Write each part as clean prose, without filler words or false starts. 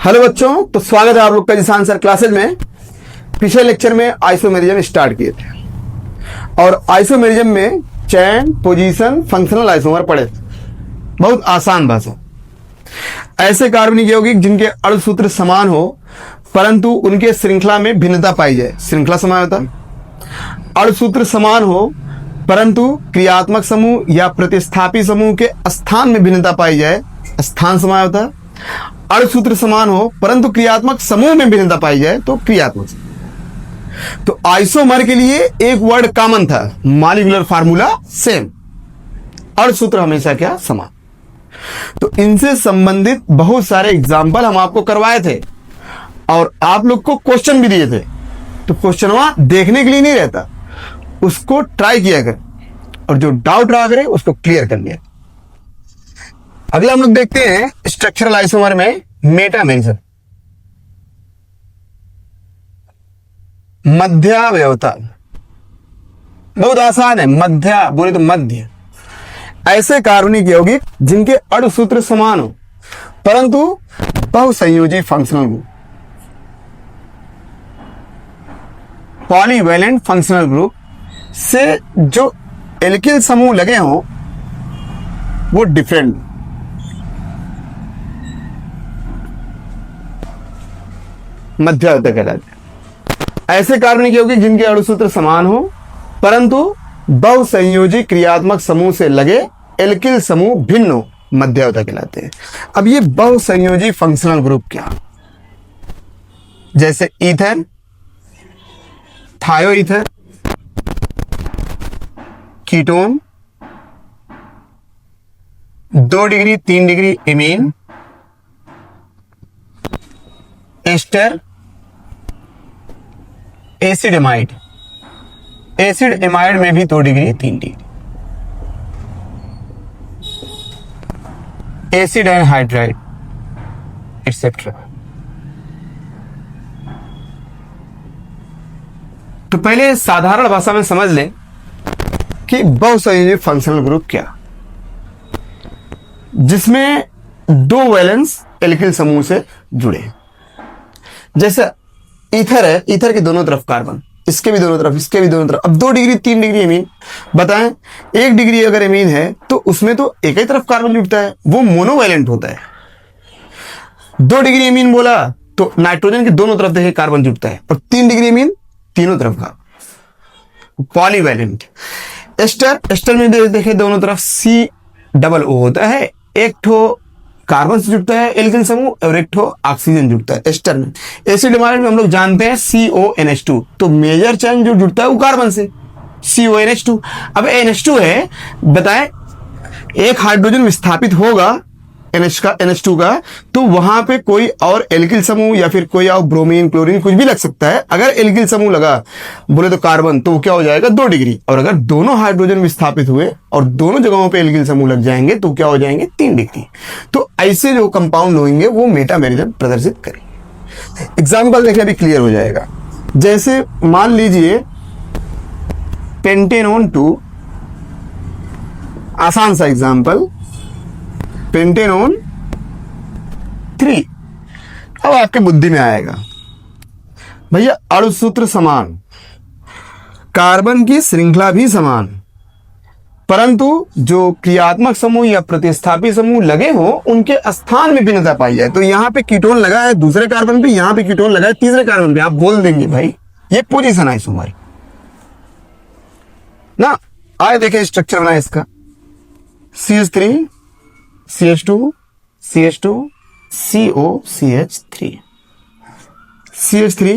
Hello बच्चों, तो स्वागत है आप लोग का जिसान सर क्लासेज में। पिछले लेक्चर में आइसोमेरिज्म स्टार्ट किए थे और आइसोमेरिज्म में चैन, पोजीशन, फंक्शनल आइसोमर पढ़े थे। बहुत आसान भाषा। ऐसे कार्बनिक यौगिक जिनके अणु सूत्र समान हो परंतु उनके श्रृंखला में भिन्नता पाई जाए, श्रृंखला समानता। अणु सूत्र समान हो परंतु क्रियात्मक समूह या प्रतिस्थापी समूह के स्थान में भिन्नता पाई जाए, स्थान समानता। अणु सूत्र समान हो परंतु क्रियात्मक समूह में भिन्नता पाई जाए तो क्रियात्मक समूह। तो आइसोमर के लिए एक वर्ड कॉमन था, मॉलिक्यूलर फार्मूला सेम, अणु सूत्र हमेशा क्या समान। तो इनसे संबंधित बहुत सारे एग्जाम्पल हम आपको करवाए थे और आप लोग को क्वेश्चन भी दिए थे। तो क्वेश्चन वहां देखने के लिए नहीं रहता, उसको ट्राई किया कर और जो डाउट रहा करे उसको क्लियर कर लिया। अगला हम लोग देखते हैं स्ट्रक्चरल आइसोमर में मेटामेरिज्म, मध्यावयवता। बहुत आसान है, मध्या बोले तो मध्य। ऐसे कार्बनिक यौगिक जिनके अणु सूत्र समान हो परंतु बहुसंयोजी functional group, polyvalent functional group से जो एल्किल समूह लगे हों वो डिफरेंट, मध्यावयवता कहलाते हैं। ऐसे कार्बनिक यौगिक जिनके अणु सूत्र समान हो परंतु बहुसंयोजी क्रियात्मक समूह से लगे एल्किल समूह भिन्न हो, मध्यावयवता कहलाते हैं। अब ये बहुसंयोजी फंक्शनल ग्रुप क्या, जैसे ether, thioether, ketone, 2 degree 3 degree amine, ester, acid amide. Acid amide में भी 2 degree 3 degree, acid and hydride etcetera. तो पहले साधारण भाषा में समझ लें कि बहुसंयोजी फंक्शनल ग्रुप क्या, जिसमें 2 वैलेंस एल्किल समूह से जुड़े। जैसे ईथर है, ईथर के दोनों तरफ कार्बन, इसके भी दोनों तरफ, इसके भी दोनों तरफ। अब 2 डिग्री 3 डिग्री एमीन, बताएं 1 डिग्री अगर एमीन है तो उसमें तो एक ही तरफ कार्बन जुड़ता है, वो मोनोवैलेंट होता है। 2 डिग्री एमीन बोला तो नाइट्रोजन के दोनों तरफ देखे कार्बन जुड़ता है, और 3 डिग्री एमीन तीनों तरफ कार्बन, पॉलीवैलेंट। एस्टर में देखे दोनों तरफ COO होता है, एक ठो कार्बन से जुड़ता है एल्किल समूह और एक ठो ऑक्सीजन जुड़ता है एस्टर में। एसिड एमाइड में हम लोग जानते हैं CONH2, तो मेजर चेन जो जुड़ता है वो कार्बन से, CONH2। अब NH2 है, बताएं एक हाइड्रोजन विस्थापित होगा NH2 का, तो वहां पे कोई और एल्किल समूह या फिर कोई और ब्रोमीन, क्लोरीन कुछ भी लग सकता है। अगर एल्किल समूह लगा बोले तो कार्बन, तो क्या हो जाएगा 2 डिग्री। और अगर दोनों हाइड्रोजन विस्थापित हुए और दोनों जगहों पे एल्किल समूह लग जाएंगे तो क्या हो जाएंगे 3 डिग्री। तो ऐसे जो कंपाउंड होंगे वो मेटामेरिज्म प्रदर्शित करेंगे। एग्जाम्पल देखिए, अभी क्लियर हो जाएगा। जैसे मान लीजिए पेंटेनोन 2, आसान सा एग्जाम्पल, पेंटेनोन 3। अब आपके बुद्धि में आएगा भैया अणु सूत्र समान, कार्बन की श्रृंखला भी समान, परंतु जो क्रियात्मक समूह या प्रतिस्थापी समूह लगे हो उनके स्थान में भिन्नता पाई जाए। तो यहां पे कीटोन लगा है दूसरे कार्बन पे, यहां पे कीटोन लगा है तीसरे कार्बन पे, आप बोल देंगे भाई ये पोजीशन आइसोमर ना। आए देखें स्ट्रक्चर बना इसका, CH3 CH2 CH2 COCH3, CH3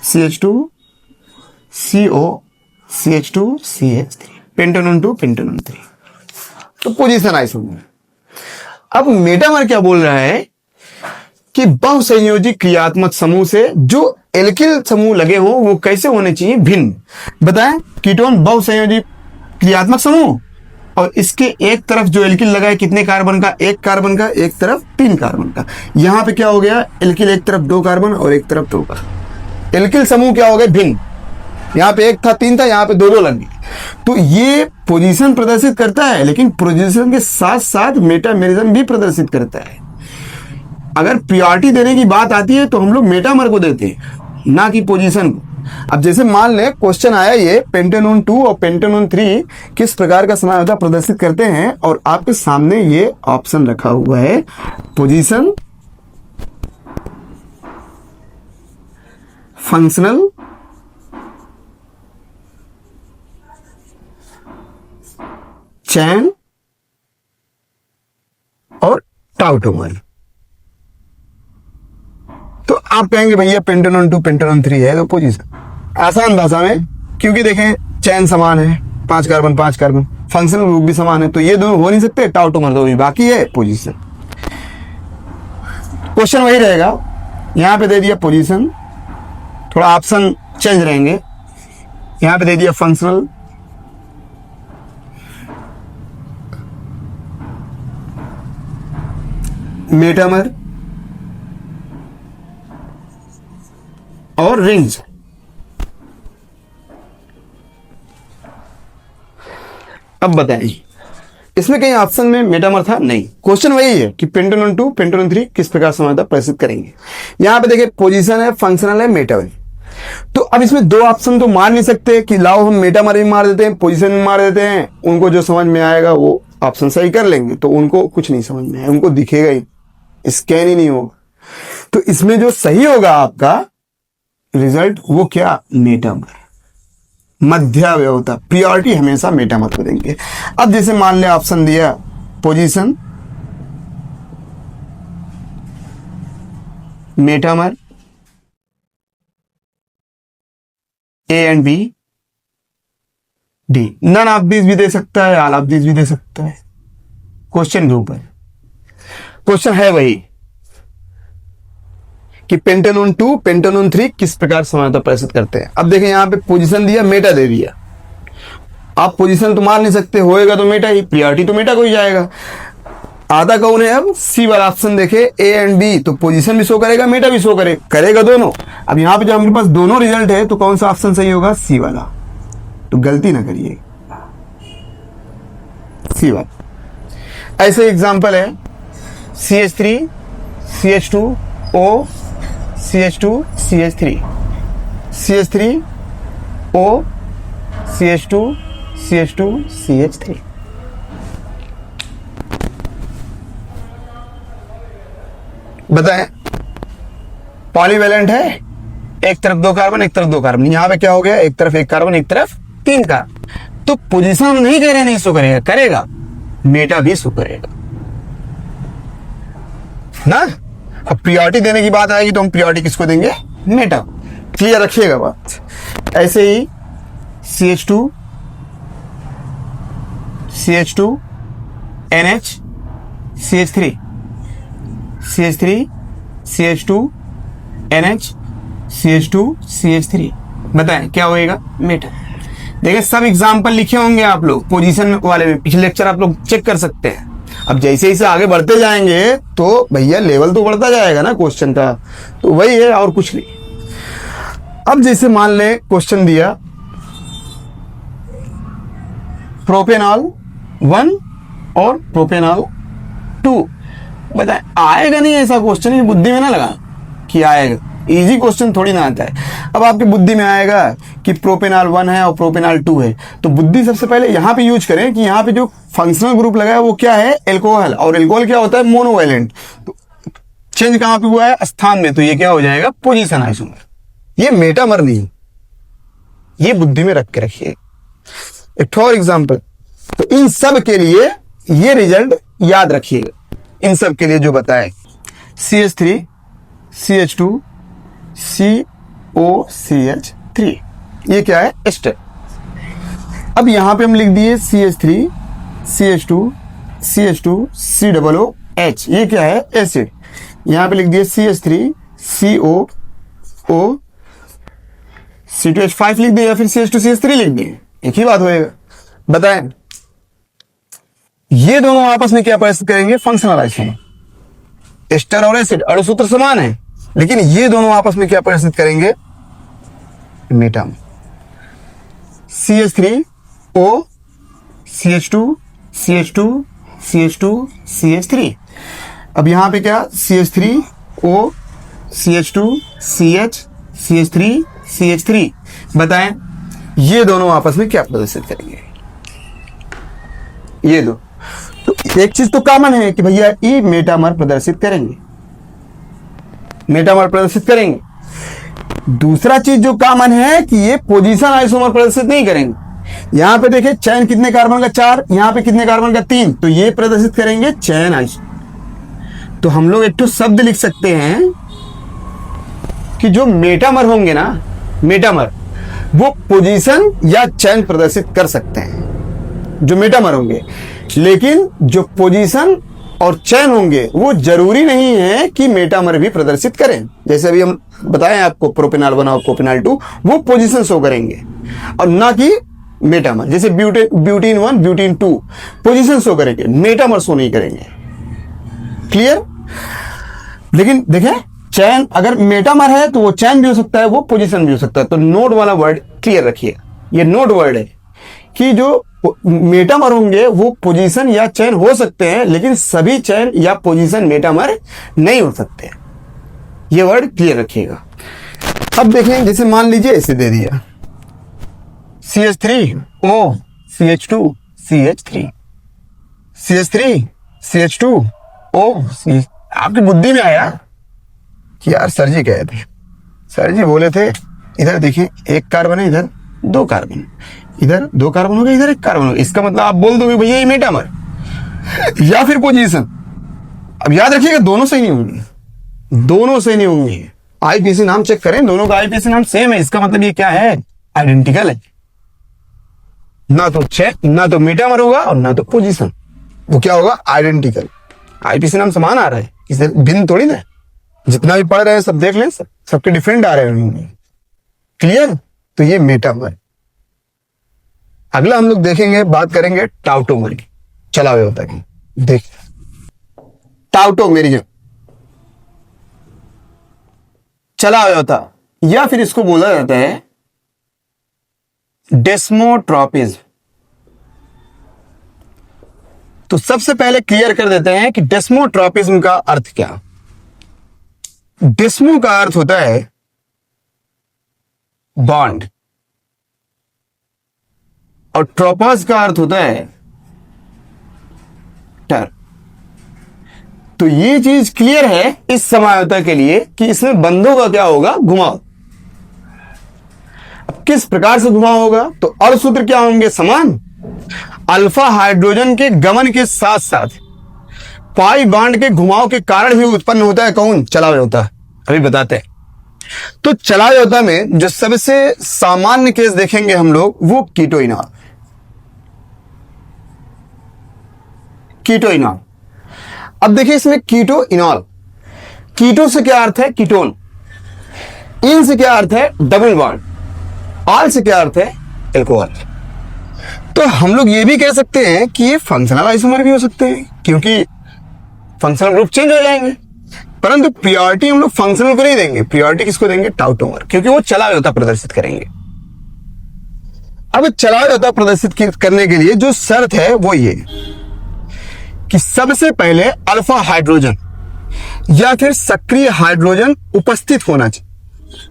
CH2 COCH2 CH3, pentanone 2 pentanone 3। तो पोजीशन आइसोमर। अब मेटामर क्या बोल रहा है कि बहुसंयोजी क्रियात्मक समूह से जो एल्किल समूह लगे हो वो कैसे होने चाहिए, भिन्न। बताएं कीटोन बहुसंयोजी क्रियात्मक समूह और इसके एक तरफ जो एल्किल लगा है कितने कार्बन का, 1 कार्बन का, एक तरफ 3 कार्बन का। यहां पे क्या हो गया, एल्किल एक तरफ 2 कार्बन और एक तरफ 2 कार्बन, एल्किल समूह क्या हो गए भिन्न। यहां पे 1 था 3 था, यहां पे 2 लग गए। तो ये पोजीशन प्रदर्शित करता है, लेकिन पोजीशन के साथ साथ मेटामेरिज्म भी प्रदर्शित करता है। अगर प्रियोरिटी देने की बात आती है तो हम लोग मेटामर को देते हैं, ना कि पोजीशन को। अब जैसे मान लें क्वेश्चन आया ये पेंटेनोन 2 और पेंटेनोन 3 किस प्रकार का समायोजकता प्रदर्शित करते हैं, और आपके सामने ये ऑप्शन रखा हुआ है, पोजीशन, फंक्शनल, चैन और टाउटोमर। तो आप कहेंगे भैया पेंटेनोन 2 पेंटेनोन 3 है तो पोजीशन। आसान भाषा में, क्योंकि देखें चैन समान है, 5 कार्बन 5 कार्बन, फंक्शनल ग्रुप भी समान है, तो ये दोनों हो नहीं सकते, टाउटोमर तो भी बाकी है, पोजीशन। क्वेश्चन वही रहेगा, यहां पे दे दिया पोजीशन, थोड़ा ऑप्शन चेंज रहेंगे, यहां पे दे दिया फंक्शनल, मेटामर और रिंग्स। अब बताइए इसमें कहीं ऑप्शन में मेटामर था? नहीं। क्वेश्चन वही है कि पेंटेनोन 2 पेंटेनोन 3 किस प्रकार समायोजकता प्रदर्शित करेंगे। यहां पे देखिए पोजीशन है, फंक्शनल है, मेटामर। तो अब इसमें दो ऑप्शन तो मार नहीं सकते कि लाओ हम मेटामर भी मार देते हैं, पोजीशन भी मार देते हैं, उनको जो समझ में आएगा वो ऑप्शन सही कर लेंगे, तो उनको कुछ नहीं समझ में आएगा, उनको दिखेगा ही, स्कैन ही नहीं होगा। तो इसमें जो सही होगा आपका रिजल्ट वो क्या, मेटामर, मध्यावयवता, प्रियोरिटी हमेशा मेटामर को देंगे। अब जैसे मान ले ऑप्शन दिया position, metamer, A and B, D, none of this भी दे सकता है, ऑल ऑफ दिस भी दे सकता है, क्वेश्चन के ऊपर। क्वेश्चन है वही कि पेंटेनोन 2 पेंटेनोन 3 किस प्रकार समायोजकता प्रदर्शित करते हैं। अब देखें यहां पे पोजीशन दिया, मेटा दे दिया, आप पोजीशन तो मार नहीं सकते, होएगा तो मेटा ही, प्रियोरिटी तो मेटा को ही जाएगा। आधा कौन है, अब सी वाला ऑप्शन देखे, ए एंड बी, तो पोजीशन भी शो करेगा, मेटा भी शो करेगा दोनों। अब यहां पे जब हमारे पास दोनों रिजल्ट है तो कौन सा ऑप्शन सही होगा, सी वाला। तो गलती ना करिए, सी वाला। ऐसे एग्जांपल है CH3 CH2 O CH2 CH3 CH3 O CH2 CH2 CH3। बताएं, पॉलीवैलेंट है, एक तरफ 2 कार्बन एक तरफ 2 कार्बन, यहां पे क्या हो गया, एक तरफ 1 कार्बन एक तरफ 3 कार्बन। तो पोजीशन हम नहीं कह रहे नहीं शो करेगा, करेगा, मेटा भी शो करेगा ना। अब प्रियोरिटी देने की बात आएगी तो हम प्रियोरिटी किसको देंगे, मेटा। क्लियर रखिएगा बात। ऐसे ही CH2 CH2 NH CH3 CH3 CH2 NH CH2 CH3, बताएं क्या होएगा, मेटा। देखिए सब एग्जाम्पल लिखे होंगे आप लोग पोजीशन वाले में, पिछले लेक्चर आप लोग चेक कर सकते हैं। अब जैसे जैसे आगे बढ़ते जाएंगे तो भैया लेवल तो बढ़ता जाएगा ना क्वेश्चन का, तो वही है और कुछ नहीं। अब जैसे मान ले क्वेश्चन दिया प्रोपेनॉल 1 और प्रोपेनॉल 2, बताए आएगा नहीं ऐसा क्वेश्चन, ये बुद्धि में ना लगा कि आएगा, इजी क्वेश्चन थोड़ी ना आता है। अब आपकी बुद्धि में आएगा कि प्रोपेनॉल 1 है और प्रोपेनॉल 2 है, तो बुद्धि सबसे पहले यहां पे यूज करें कि यहां पे जो फंक्शनल ग्रुप लगा है वो क्या है, एल्कोहल, और एल्कोहल क्या होता है, मोनोवैलेंट। तो चेंज कहां पे हुआ है, स्थान में, तो ये क्या हो जाएगा, पोजीशन आइसोमर। ये मेटामर नहीं, ये बुद्धि में रख के रखिए। एक और एग्जांपल, तो इन सब के लिए ये रिजल्ट याद रखिएगा, इन सब के लिए जो बताए, CH3 CH2 COCH3, ये क्या है, एस्टर। अब यहां पे हम लिख दिए CH3 CH2 CH2 COOH, ये क्या है, एसिड। यहां पे लिख दिए CH3 COO C2H5 लिख दिए, या फिर CH2 CH3 लिख दिए, एक ही बात होएगा। बताएं ये दोनों आपस में क्या प्रदर्शित करेंगे, फंक्शनल आइसोमर। एस्टर और एसिड अणुसूत्र समान है, लेकिन ये दोनों आपस में क्या प्रदर्शित करेंगे, metamer. CH3O CH2 CH2 CH2 CH3। अब यहाँ पे क्या CH3O CH2 CH CH3 CH3, बताएं ये दोनों आपस में क्या प्रदर्शित करेंगे? ये दो, तो एक चीज तो कॉमन है कि भैया ई मेटामर प्रदर्शित करेंगे, मेटामर प्रदर्शित करेंगे। दूसरा चीज जो कॉमन है कि ये पोजीशन आइसोमर प्रदर्शित नहीं करेंगे। यहां पे देखिए चैन कितने कार्बन का 4, यहां पे कितने कार्बन का 3, तो ये प्रदर्शित करेंगे चैन आइसोमर। तो हम लोग एक तो शब्द लिख सकते हैं कि जो मेटामर होंगे ना, मेटामर वो पोजीशन या चैन प्रदर्शित कर सकते हैं जो मेटामर होंगे, लेकिन जो पोजीशन और चैन होंगे वो जरूरी नहीं है कि मेटामर भी प्रदर्शित करें। जैसे अभी हम बताएं आपको प्रोपेनॉल 1 और प्रोपेनॉल 2 वो पोजीशन शो करेंगे और ना कि मेटामर। जैसे ब्यूटीन 1 ब्यूटीन 2 पोजीशन शो करेंगे, मेटामर शो नहीं करेंगे। क्लियर? लेकिन देखें चैन अगर मेटामर है तो वो चैन भी हो सकता है, वो पोजीशन भी हो सकता है। तो नोड वाला वर्ड क्लियर रखिए, ये नोड वर्ड है कि जो मेटामर होंगे वो पोजीशन या चैन हो सकते हैं, लेकिन सभी चैन या पोजीशन मेटामर नहीं हो सकते। ये वर्ड क्लियर रखिएगा। अब देखें जैसे मान लीजिए इसे दे दिया CH3O CH2 CH3 CH3 CH2O CH। आपकी बुद्धि में आया कि यार सर जी कहे थे, सर जी बोले थे इधर देखिए एक कार्बन है, इधर 2 कार्बन, इधर 2 कार्बन हो गए, इधर 1 कार्बन हो गया। इसका मतलब आप बोल दोगे भैया ये मेटामर या फिर पोजीशन। अब याद रखिएगा दोनों सही नहीं होंगे, दोनों सही नहीं होंगे। आईपीसी नाम चेक करें, दोनों का आईपीसी नाम सेम है, इसका मतलब ये क्या है? आइडेंटिकल है। ना तो मेटामर होगा और ना तो पोजीशन, वो क्या होगा? आइडेंटिकल। आईपीसी नाम समान आ रहा है, इसे भिन्न थोड़ी ना। जितना भी पढ़ रहे हैं सब देख लें, सबके डिफरेंट आ रहे हैं। क्लियर? तो ये मेटामर। अगला हम लोग देखेंगे, बात करेंगे टाउटोमर की। चला हुआ होता है, देख टाउटोमेरियम चला हुआ होता, या फिर इसको बोला जाता है डेस्मोट्रोपिज्म। तो सबसे पहले क्लियर कर देते हैं कि डेस्मोट्रोपिज्म का अर्थ क्या। डेस्मो का अर्थ होता है बॉन्ड और ट्रोपस का अर्थ होता है टर। तो ये चीज क्लियर है इस समझौता के लिए कि इसमें बंधों का क्या होगा? घुमाव। अब किस प्रकार से घुमाव होगा? तो अर्ध सूत्र क्या होंगे? समान। अल्फा हाइड्रोजन के गमन के साथ साथ पाई बांड के घुमाव के कारण भी उत्पन्न होता है कौन? चलावयोता। अभी बताते हैं। तो चलावयोता में जो सबसे सामान्य केस देखेंगे हम लोग वो कीटोइनॉल। कीटोइनॉल। अब देखिए इसमें कीटोइनॉल, कीटो से क्या अर्थ है? कीटोन। इन से क्या अर्थ है? Double bond. ऑल से क्या अर्थ है? एल्कोहल। तो हम लोग ये भी कह सकते हैं कि ये फंक्शनल आइसोमर भी हो सकते हैं, क्योंकि फंक्शनल ग्रुप चेंज हो जाएंगे। परंतु प्रियोरिटी हम लोग फंक्शनल को नहीं देंगे, प्रियोरिटी किसको देंगे? टाउटोमर, क्योंकि वो चलावयोता प्रदर्शित करेंगे। अब चलावयोता प्रदर्शित करने के लिए जो शर्त है वो ये कि सबसे पहले अल्फा हाइड्रोजन या फिर सक्रिय हाइड्रोजन उपस्थित होना चाहिए,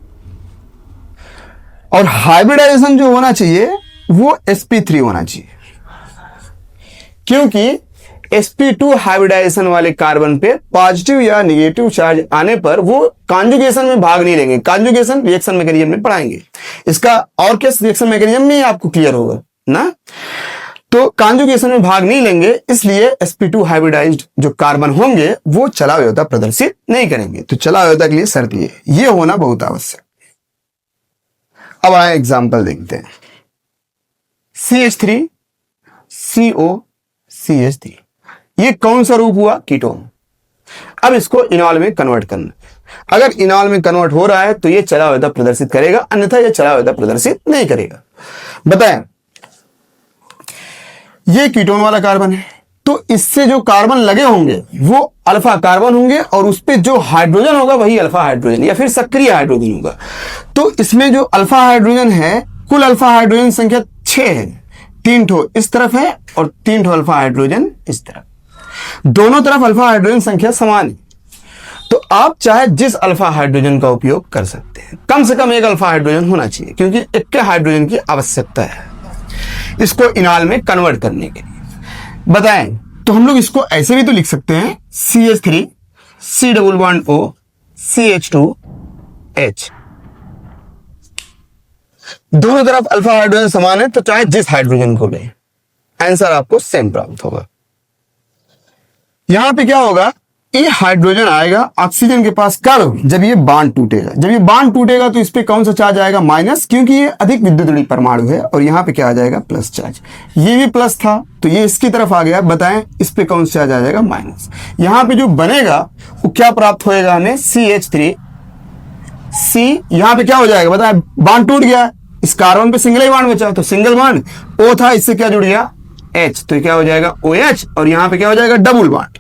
और हाइब्रिडाइजेशन जो होना चाहिए वो sp3 होना चाहिए, क्योंकि sp2 हाइब्रिडाइजेशन वाले कार्बन पे पॉजिटिव या नेगेटिव चार्ज आने पर वो कॉन्जुगेशन में भाग नहीं लेंगे। कॉन्जुगेशन रिएक्शन मैकेनिज्म में पढ़ाएंगे, इसका और किस रिएक्शन मैकेनिज्म में आपको क्लियर होगा ना। तो कॉन्जुगेशन में भाग नहीं लेंगे, इसलिए sp2 हाइब्रिडाइज्ड जो कार्बन होंगे वो चलावयोता प्रदर्शित नहीं करेंगे। तो चलावयोता के लिए शर्त ये होना बहुत आवश्यक। अब आए एग्जाम्पल देखते हैं। CH3 CO CH3 ये कौन सा रूप हुआ? कीटोन। अब इसको इनॉल में कन्वर्ट करना। अगर इनॉल में कन्वर्ट हो रहा है तो ये चलावयोता प्रदर्शित करेगा, अन्यथा ये चलावयोता प्रदर्शित नहीं करेगा। बताएं, ये कीटोन वाला कार्बन है, तो इससे जो कार्बन लगे होंगे वो अल्फा कार्बन होंगे, और उस पे जो हाइड्रोजन होगा वही अल्फा हाइड्रोजन या फिर सक्रिय हाइड्रोजन होगा। तो इसमें जो अल्फा हाइड्रोजन है, कुल अल्फा हाइड्रोजन संख्या 6 है। 3 ठो इस तरफ है और 3 ठो अल्फा हाइड्रोजन इस तरफ। दोनों तरफ अल्फा हाइड्रोजन संख्या समान है, तो आप चाहे जिस अल्फा हाइड्रोजन का उपयोग कर सकते हैं। कम से कम एक अल्फा हाइड्रोजन होना चाहिए, क्योंकि एक के हाइड्रोजन की आवश्यकता है इसको इनॉल में कन्वर्ट करने के लिए। बताएं तो हम लोग इसको ऐसे भी तो लिख सकते हैं CH3 C double bond O CH2H। दोनों तरफ अल्फा हाइड्रोजन समान है, तो चाहे जिस हाइड्रोजन को ले, आंसर आपको सेम प्राप्त होगा। यहां पे क्या होगा, ये हाइड्रोजन आएगा ऑक्सीजन के पास कब, जब ये बांड टूटेगा। जब ये बांड टूटेगा तो इस पे कौन सा चार्ज आएगा, माइनस, क्योंकि ये अधिक विद्युत परमाणु है, और यहां पे क्या आ जाएगा, प्लस चार्ज। ये भी प्लस था तो ये इसकी तरफ आ गया। बताएं इस पे कौन सा चार्ज आ जाएगा, माइनस। यहां पे जो बनेगा वो क्या प्राप्त होएगा हमें, CH3 C। यहां पे क्या हो जाएगा, बताएं, बांड टूट गया, इस कार्बन पे सिंगल ही बांड बचा, तो सिंगल बांड O था, इससे क्या जुड़ गया H, तो क्या हो जाएगा OH, और यहां पे क्या हो जाएगा, डबल बांड।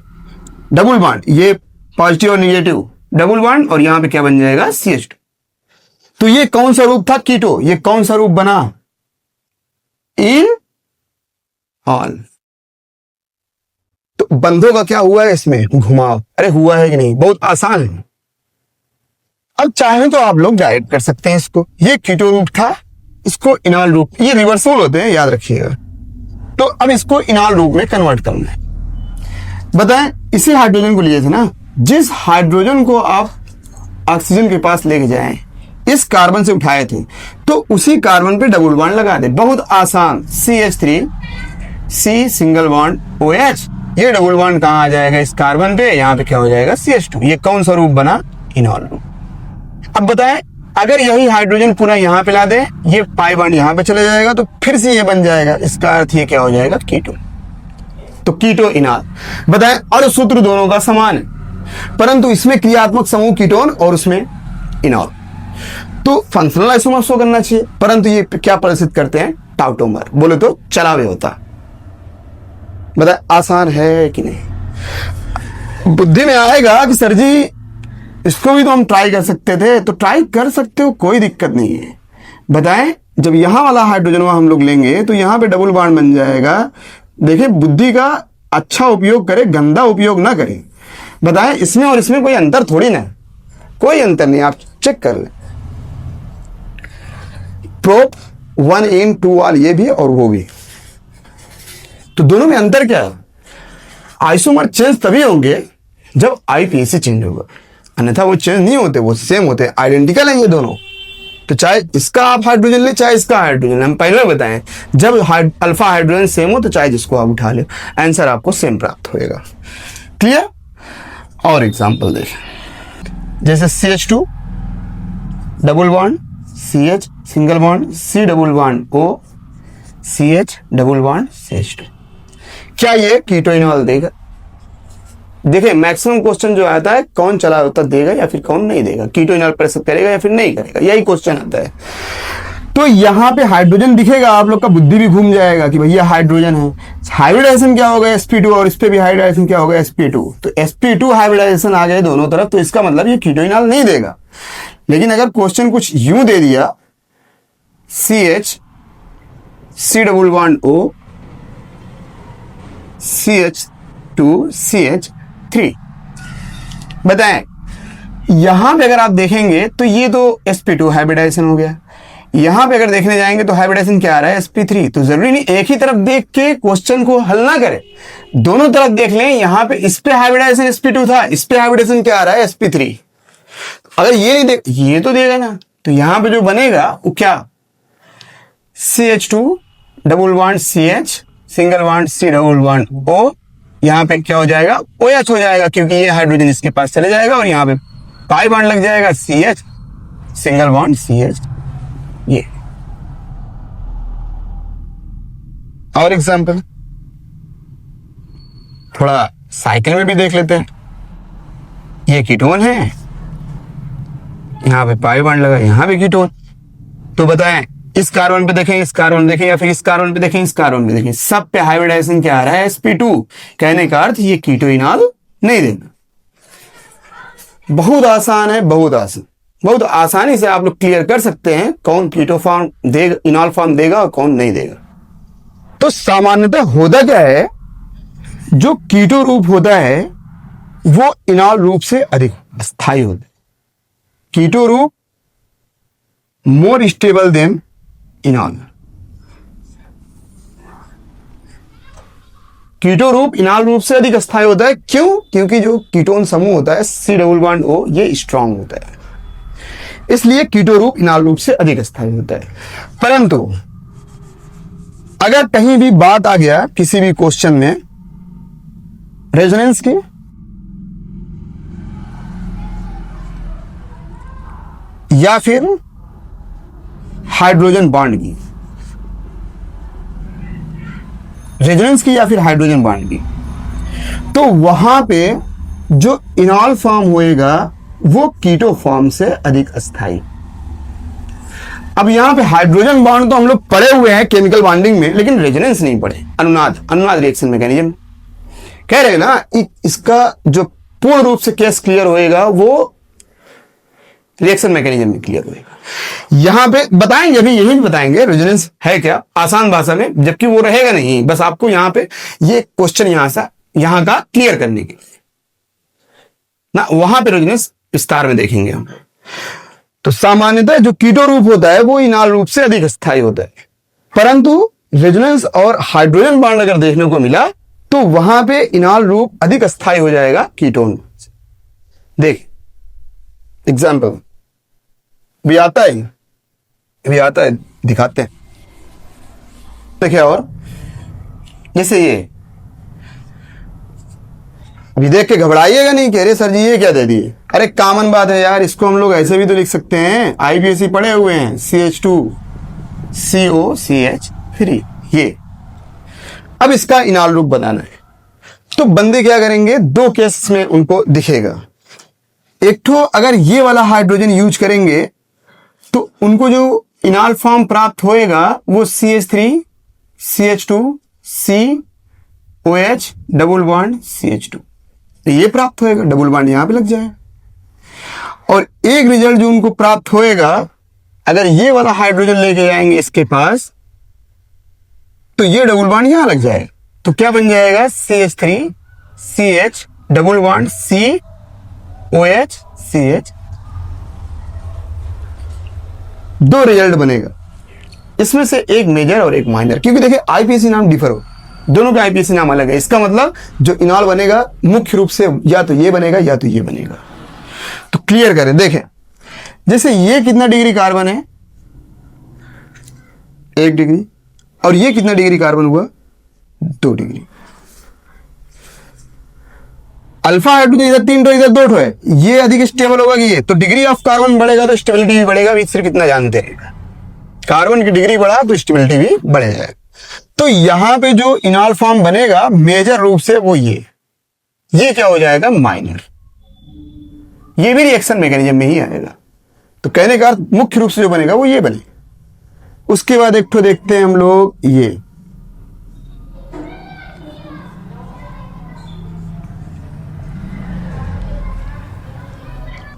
डबल बांड, ये पॉजिटिव और निगेटिव डबल बांड, और यहां पे क्या बन जाएगा, CH2। तो ये कौन सा रूप था, कीटो। ये कौन सा रूप बना, इन ऑल। तो बंधों का क्या हुआ है इसमें, घुमाव। अरे हुआ है कि नहीं, बहुत आसान है। अब चाहे तो आप लोग डायरेक्ट कर सकते हैं इसको। ये कीटो रूप था, इसको इनॉल रूप, ये रिवर्सल होते हैं, याद रखिएगा। तो अब इसको इनॉल रूप में कन्वर्ट करना है। बताएं इसी हाइड्रोजन को लिए थे ना, जिस हाइड्रोजन को आप ऑक्सीजन के पास लेके जाएं, इस कार्बन से उठाए थे, तो उसी कार्बन पे डबल बॉन्ड लगा दे। बहुत आसान, CH3 C single bond OH। ये डबल बॉन्ड कहां आ जाएगा, इस कार्बन पे, यहां पे क्या हो जाएगा, CH2। ये कौन सा रूप बना, इनॉल रूप। अब बताएं अगर यही हाइड्रोजन पूरा यहां पे ला दे, ये पाई बॉन्ड यहां पे चले जाएगा, तो फिर से ये बन जाएगा, इसका अर्थ ये क्या हो जाएगा, कीटो। तो कीटो इनॉल। बताएं और सूत्र दोनों का समान है, परंतु इसमें क्रियात्मक समूह कीटोन और उसमें इनॉल। तो फंक्शनल आइसोमर शो करना चाहिए, परंतु ये क्या प्रदर्शित करते हैं, टाउटोमर। बोले तो चलावे होता। बताए आसान है कि नहीं। बुद्धि में आएगा कि सर जी इसको भी तो हम ट्राई कर सकते थे, तो ट्राई कर सकते हो, कोई दिक्कत नहीं है। बताएं जब यहां वाला हाइड्रोजन हम लोग लेंगे तो यहां पे डबल बॉन्ड बन जाएगा। देखिए बुद्धि का अच्छा उपयोग करें, गंदा उपयोग ना करें। बताएं इसमें और इसमें कोई अंतर थोड़ी ना, कोई अंतर नहीं, आप चेक कर लें। प्रोप 1 इन 2 वाल ये भी और वो भी, तो दोनों में अंतर क्या है। आइसोमर चेंज तभी होंगे जब IPAC चेंज होगा, अन्यथा वो चेंज नहीं होते, वो सेम होते हैं, आइडेंटिकल हैं ये दोनों। तो चाहे इसका आप हाइड्रोजन ले चाहे इसका हाइड्रोजन, हम पहले बताएं जब अल्फा हाइड्रोजन सेम हो तो चाहे जिसको आप उठा ले, आंसर आपको सेम प्राप्त होएगा। क्लियर। और एग्जांपल देखें, जैसे CH2 double bond CH single bond C double bond O CH double bond CH2। क्या ये कीटो इनॉल देगा। देखिए मैक्सिमम क्वेश्चन जो आता है कौन चला होता देगा या फिर कौन नहीं देगा, कीटो इनॉल प्रदर्शित करेगा या फिर नहीं करेगा, यही क्वेश्चन आता है। तो यहाँ पे हाइड्रोजन दिखेगा, आप लोग का बुद्धि भी घूम जाएगा कि भैया हाइड्रोजन है, हाइब्रिडाइजेशन क्या होगा sp2, और इस पे भी हाइब्रिडाइजेशन क्या होगा sp2। तो sp2 हाइब्रिडाइजेशन आ गए दोनों तरफ, तो इसका मतलब ये कीटो इनॉल नहीं देगा। लेकिन अगर क्वेश्चन कुछ यूं दे दिया CH C double bond O CH2 CH3, बताएं यहां पे अगर आप देखेंगे तो ये तो sp2 हाइब्रिडाइजेशन हो गया, यहां पे अगर देखने जाएंगे तो हाइब्रिडाइजेशन क्या आ रहा है sp3। तो जरूरी नहीं एक ही तरफ देख के क्वेश्चन को हल ना करें, दोनों तरफ देख लें। यहां पे इस पे हाइब्रिडाइजेशन sp2 था, इस पे हाइब्रिडाइजेशन क्या आ रहा है sp3। अगर ये नहीं देख, ये तो देगा ना, तो यहां पे जो बनेगा वो क्या, CH2 double bond CH single bond C double bond O, यहाँ पे क्या हो जाएगा OH हो जाएगा, क्योंकि ये हाइड्रोजन इसके पास चले जाएगा और यहाँ पे पाई बॉन्ड लग जाएगा CH सिंगल बॉन्ड CH। ये और एग्जांपल थोड़ा साइकिल में भी देख लेते हैं। ये कीटोन है, यहाँ पे पाई बॉन्ड लगा, यहाँ पे कीटोन। तो बताएं इस कार्बन पे देखें, इस कार्बन देखें, या फिर इस कार्बन पे देखें, इस कार्बन पे देखें, सब पे हाइब्रिडाइजेशन क्या आ रहा है sp2। कहने का अर्थ ये कीटो इनॉल नहीं देना। बहुत आसान है, बहुत आसान, बहुत आसानी से आप लोग क्लियर कर सकते हैं कौन कीटो फॉर्म देगा, इनॉल फॉर्म देगा और कौन नहीं देगा। तो सामान्यतः होता क्या है जो कीटो रूप होता है वो इनॉल रूप से अधिक स्थायी होता है। कीटो रूप मोर स्टेबल देन इनॉल। कीटो रूप इनॉल रूप से अधिक स्थायी होता है। क्यों? क्योंकि जो कीटोन समूह होता है C डबल बॉन्ड O ये स्ट्रांग होता है, इसलिए कीटो रूप इनॉल रूप से अधिक स्थायी होता है। परंतु अगर कहीं भी बात आ गया किसी भी क्वेश्चन में रेजोनेंस की, या फिर हाइड्रोजन बॉन्ड की, रेजोनेंस की या फिर हाइड्रोजन बॉन्ड की, तो वहां पे जो इनॉल फॉर्म होएगा वो कीटो फॉर्म से अधिक अस्थायी। अब यहां पे हाइड्रोजन बॉन्ड तो हम लोग पढ़े हुए हैं केमिकल बॉन्डिंग में, लेकिन रेजोनेंस नहीं पढ़े। अनुनाद रिएक्शन मैकेनिज्म कह रहे हैं ना, इसका जो पूर्ण रूप से केस क्लियर होएगा वो रिएक्शन मैकेनिज्म में क्लियर होएगा। यहां पे बताएंगे, अभी यही बताएंगे रेजोनेंस है क्या आसान भाषा में, जबकि वो रहेगा नहीं, बस आपको यहां पे ये क्वेश्चन यहां का क्लियर करने के लिए ना, वहां पे रेजोनेंस विस्तार में देखेंगे हम। तो सामान्यतः जो कीटो रूप होता है वो इनॉल रूप से अधिक स्थायी होता है, परंतु रेजोनेंस और हाइड्रोजन बॉन्ड अगर देखने को मिला तो वहां पे इनॉल रूप अधिक स्थायी हो जाएगा कीटोन से। देख एग्जाम्पल भी आता है, दिखाते हैं। देखिए, और जैसे ये अभी देख के घबराइएगा नहीं, कह रहे सर जी ये क्या दे दिए। अरे कॉमन बात है यार, इसको हम लोग ऐसे भी तो लिख सकते हैं, आईपीएसी पढ़े हुए हैं, CH2COCH3 ये। अब इसका इनॉल रूप बनाना है, तो बंदे क्या करेंगे, दो केस में उनको दिखेगा। एक तो अगर ये वाला हाइड्रोजन यूज करेंगे तो उनको जो इनॉल फॉर्म प्राप्त होएगा वो CH3 CH2 COH double bond CH2 ये प्राप्त होएगा, डबल बॉन्ड यहां पे लग जाएगा। और एक रिजल्ट जो उनको प्राप्त होएगा, अगर ये वाला हाइड्रोजन लेके जाएंगे इसके पास तो ये डबल बॉन्ड यहां लग जाएगा, तो क्या बन जाएगा CH3 CH double bond COH CH। दो रिजल्ट बनेगा, इसमें से एक मेजर और एक माइनर, क्योंकि देखिए आईपीएसी नाम डिफर हो, दोनों के आईपीएसी नाम अलग है। इसका मतलब जो इनॉल बनेगा मुख्य रूप से या तो ये बनेगा या तो ये बनेगा। तो क्लियर करें, देखें जैसे ये कितना डिग्री कार्बन है, 1 डिग्री, और ये कितना डिग्री कार्बन हुआ, 2 डिग्री। अल्फा हाइड्रोजन इधर 3 ठो इधर 2 ठो है, ये अधिक स्टेबल होगा कि ये, तो डिग्री ऑफ कार्बन बढ़ेगा तो स्टेबिलिटी भी बढ़ेगा। भी सिर्फ इतना जानते हैं, कार्बन की डिग्री बढ़ा तो स्टेबिलिटी भी बढ़ जाएगा। तो यहां पे जो इनॉल फॉर्म बनेगा मेजर रूप से वो ये क्या हो जाएगा, माइनर। ये भी रिएक्शन मैकेनिज्म में ही आएगा। तो कहने का अर्थ मुख्य रूप से जो बनेगा वो ये बने। उसके बाद एक ठो देखते हैं हम लोग, ये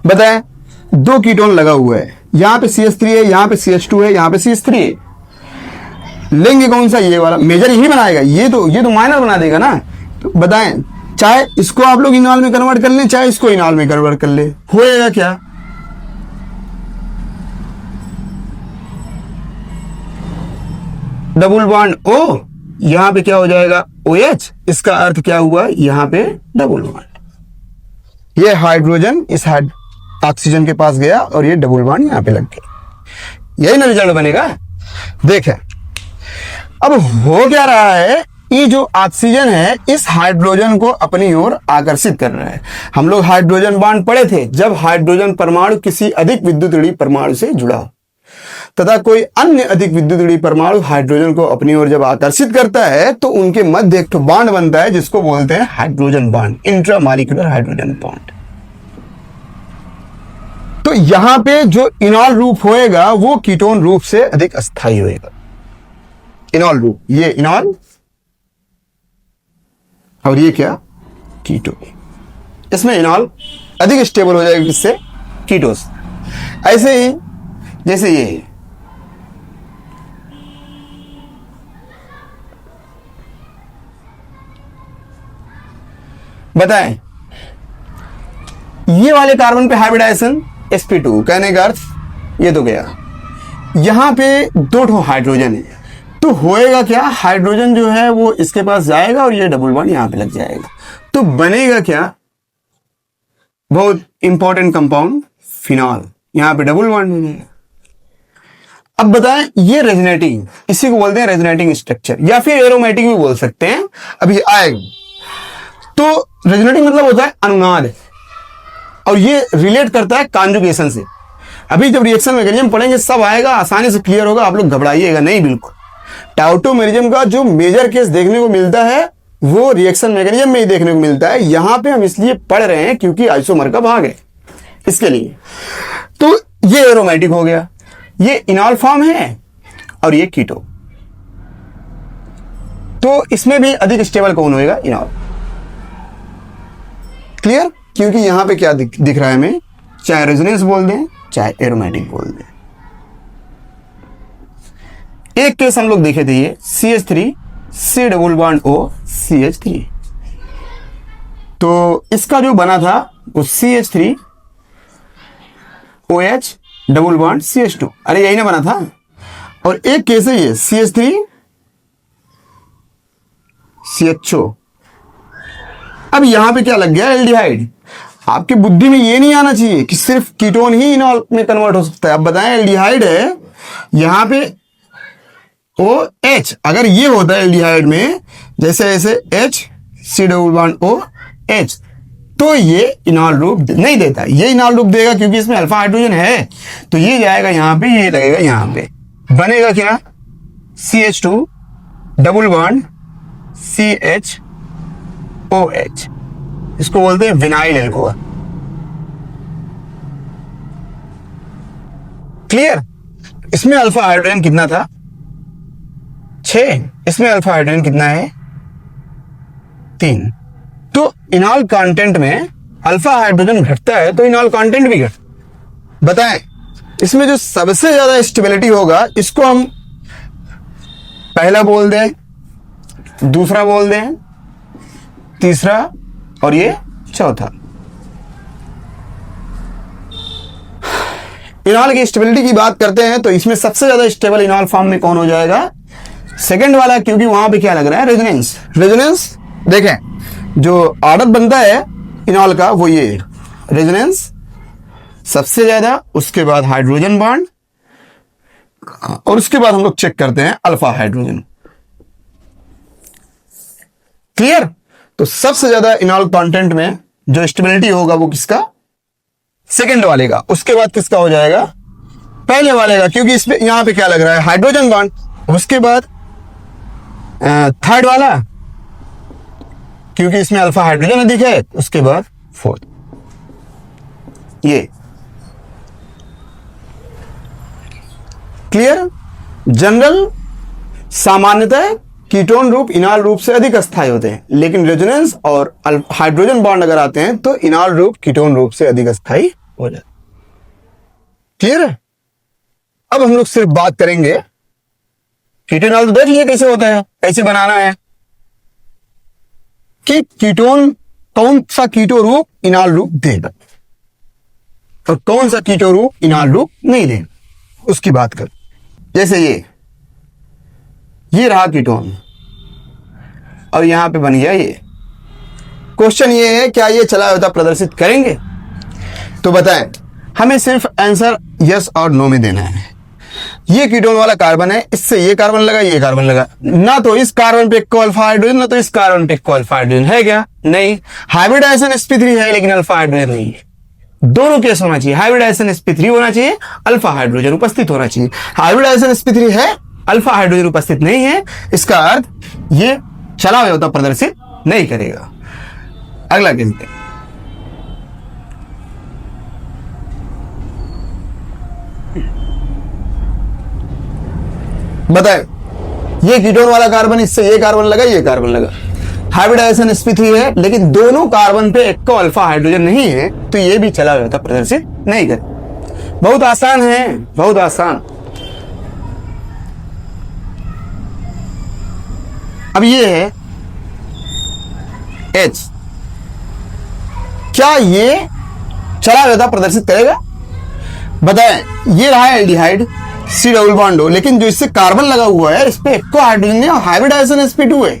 बताएं, 2 कीटोन लगा हुआ है, यहां पे CH3 है, यहां पे CH2 है, यहां पे CH3 है। लेंगे कौन सा, ये वाला मेजर यही बनाएगा, ये तो माइनर बना देगा ना। तो बताएं, चाहे इसको आप लोग इनॉल में कन्वर्ट कर लें, चाहे इसको इनॉल में कन्वर्ट कर ले, होएगा क्या, डबल बॉन्ड O, यहां पे क्या हो जाएगा OH। इसका अर्थ क्या हुआ, यहां पे डबल बॉन्ड, ये हाइड्रोजन इस ऑक्सीजन के पास गया और ये डबल बॉन्ड यहां पे लग गया, यही ना रिजल्ट बनेगा। देखें अब हो क्या रहा है, ये जो ऑक्सीजन है इस हाइड्रोजन को अपनी ओर आकर्षित कर रहा है। हम लोग हाइड्रोजन बॉन्ड पढ़े थे, जब हाइड्रोजन परमाणु किसी अधिक विद्युतऋणी परमाणु से जुड़ा तथा कोई अन्य अधिक विद्युतऋणी परमाणु हाइड्रोजन को अपनी ओर जब आकर्षित करता है तो उनके मध्य एक बॉन्ड बनता है जिसको बोलते हैं hydrogen bond, intramolecular hydrogen bond. तो यहां पे जो इनॉल रूप होएगा वो कीटोन रूप से अधिक अस्थायी होएगा। इनॉल रूप, ये इनॉल और ये क्या, कीटोन। इसमें इनॉल अधिक स्टेबल हो जाएगा, किससे, कीटोस। ऐसे ही जैसे ये बताएं, ये वाले कार्बन पे हाइब्रिडाइजेशन sp2, कहने का अर्थ ये तो गया। यहां पे दो ठो हाइड्रोजन है, तो होएगा क्या, हाइड्रोजन जो है वो इसके पास जाएगा और ये डबल बॉन्ड यहां पे लग जाएगा, तो बनेगा क्या, बहुत इंपॉर्टेंट कंपाउंड फिनॉल, यहां पे डबल बॉन्ड बनेगा। अब बताएं, ये रेजोनेटिंग, इसी को बोलते हैं रेजोनेटिंग स्ट्रक्चर, या फिर एरोमेटिक भी बोल सकते हैं, अभी आएगा। तो रेजोनेटिंग मतलब होता है अनुनाद, और ये रिलेट करता है कॉन्जुगेशन से। अभी जब रिएक्शन मैकेनिज्म पढ़ेंगे सब आएगा, आसानी से क्लियर होगा, आप लोग घबराइएगा नहीं बिल्कुल। टाउटोमेरिज्म का जो मेजर केस देखने को मिलता है वो रिएक्शन मैकेनिज्म में ही देखने को मिलता है। यहां पे हम इसलिए पढ़ रहे हैं क्योंकि आइसोमर का भाग है इसके लिए। तो ये एरोमेटिक हो गया, ये इनॉल फॉर्म है और ये कीटो, तो इसमें भी अधिक स्टेबल कौन होएगा, इनॉल। क्लियर, क्योंकि यहां पे क्या दिख रहा है हमें, चाहे रेजोनेंस बोल दें चाहे एरोमेटिक बोल दें। एक केस हम लोग देखे थे, ये CH3 C double bond O CH3, तो इसका जो बना था वो CH3 OH double bond CH2, अरे यही ना बना था। और एक केस है ये CH3 CHO। अब यहां पे क्या लग गया, एल्डिहाइड। आपकी बुद्धि में ये नहीं आना चाहिए कि सिर्फ कीटोन ही इनॉल में कन्वर्ट हो सकता है। अब बताएं, एल्डिहाइड है, यहां पे OH, अगर ये होता है एल्डिहाइड में, जैसे ऐसे H C double bond OH, तो ये इनॉल रूप नहीं देता, ये इनॉल रूप देगा क्योंकि इसमें अल्फा हाइड्रोजन है, तो ये जाएगा यहां पे, ये लगेगा यहां पे, बनेगा क्या, CH2 डबल बॉन्ड CHOH, इसको बोलते हैं विनाइल एल्कोहल। क्लियर, इसमें अल्फा हाइड्रोजन कितना था, 6, इसमें अल्फा हाइड्रोजन कितना है, 3। तो इनॉल कंटेंट में अल्फा हाइड्रोजन घटता है तो इनॉल कंटेंट भी घट। बताएं, इसमें जो सबसे ज्यादा स्टेबिलिटी होगा, इसको हम पहला बोल दें, दूसरा बोल दें, तीसरा और ये चौथा। इनॉल की स्टेबिलिटी की बात करते हैं तो इसमें सबसे ज्यादा स्टेबल इनॉल फॉर्म में कौन हो जाएगा, सेकंड वाला, क्योंकि वहां पे क्या लग रहा है, रेजोनेंस। रेजोनेंस देखें, जो आदत बनता है इनॉल का वो ये रेजोनेंस सबसे ज्यादा, उसके बाद हाइड्रोजन बॉन्ड, और उसके बाद हम लोग चेक करते हैं अल्फा हाइड्रोजन। क्लियर, तो सबसे ज्यादा इनॉल कंटेंट में जो स्टेबिलिटी होगा वो किसका, सेकंड वाले का। उसके बाद किसका हो जाएगा, पहले वाले का, क्योंकि इसमें यहां पे क्या लग रहा है, हाइड्रोजन बॉन्ड। उसके बाद थर्ड वाला, क्योंकि इसमें अल्फा हाइड्रोजन अधिक है। उसके बाद फोर्थ, ये। क्लियर, जनरल सामान्यतः कीटोन रूप इनॉल रूप से अधिक अस्थायी होते हैं, लेकिन रेजोनेंस और हाइड्रोजन बॉन्ड अगर आते हैं तो इनॉल रूप कीटोन रूप से अधिक अस्थायी हो जाते। क्लियर है, अब हम लोग सिर्फ बात करेंगे कीटोनॉल, तो देख लिए कैसे होता है, कैसे बनाना है, कि कीटोन कौन सा कीटो रूप इनॉल रूप देगा और कौन सा कीटो रूप इनॉल रूप नहीं देगा, उसकी बात कर। जैसे ये रहा कीटोन और यहां पे बन गया ये। क्वेश्चन ये है, क्या ये चला होता प्रदर्शित करेंगे, तो बताएं, हमें सिर्फ आंसर यस और नो में देना है। ये कीटोन वाला कार्बन है, इससे ये कार्बन लगा, ये कार्बन लगा, ना तो इस कार्बन पे इक्को अल्फा हाइड्रोजन, ना तो इस कार्बन पे इक्को अल्फा हाइड्रोजन है क्या, नहीं। हाइब्रिडाइजेशन sp3 है लेकिन अल्फा हाइड्रोजन नहीं है। दोनों केस होना चाहिए, हाइब्रिडाइजेशन sp3 होना चाहिए, अल्फा हाइड्रोजन उपस्थित होना चाहिए। हाइब्रिडाइजेशन sp3 है, अल्फा हाइड्रोजन उपस्थित नहीं है, इसका अर्थ ये चला हुआ होता प्रदर्शित नहीं करेगा। अगला गिनते हैं, बताए, ये कीटोन वाला कार्बन, इससे ये कार्बन लगा, ये कार्बन लगा, हाइब्रिडाइजेशन sp3 है लेकिन दोनों कार्बन पे इक्को अल्फा हाइड्रोजन नहीं है, तो ये भी चला हुआ होता प्रदर्शित नहीं करे। बहुत आसान है, बहुत आसान। अब ये है H, क्या ये चला हुआ प्रदर्शित करेगा? बताएं। ये रहा है एल्डिहाइड सी डबल बॉन्ड हो, लेकिन जो इससे कार्बन लगा हुआ है इस पे एक को हाइड्रोजन नहीं और हाइब्रिडाइजेशन sp2 है,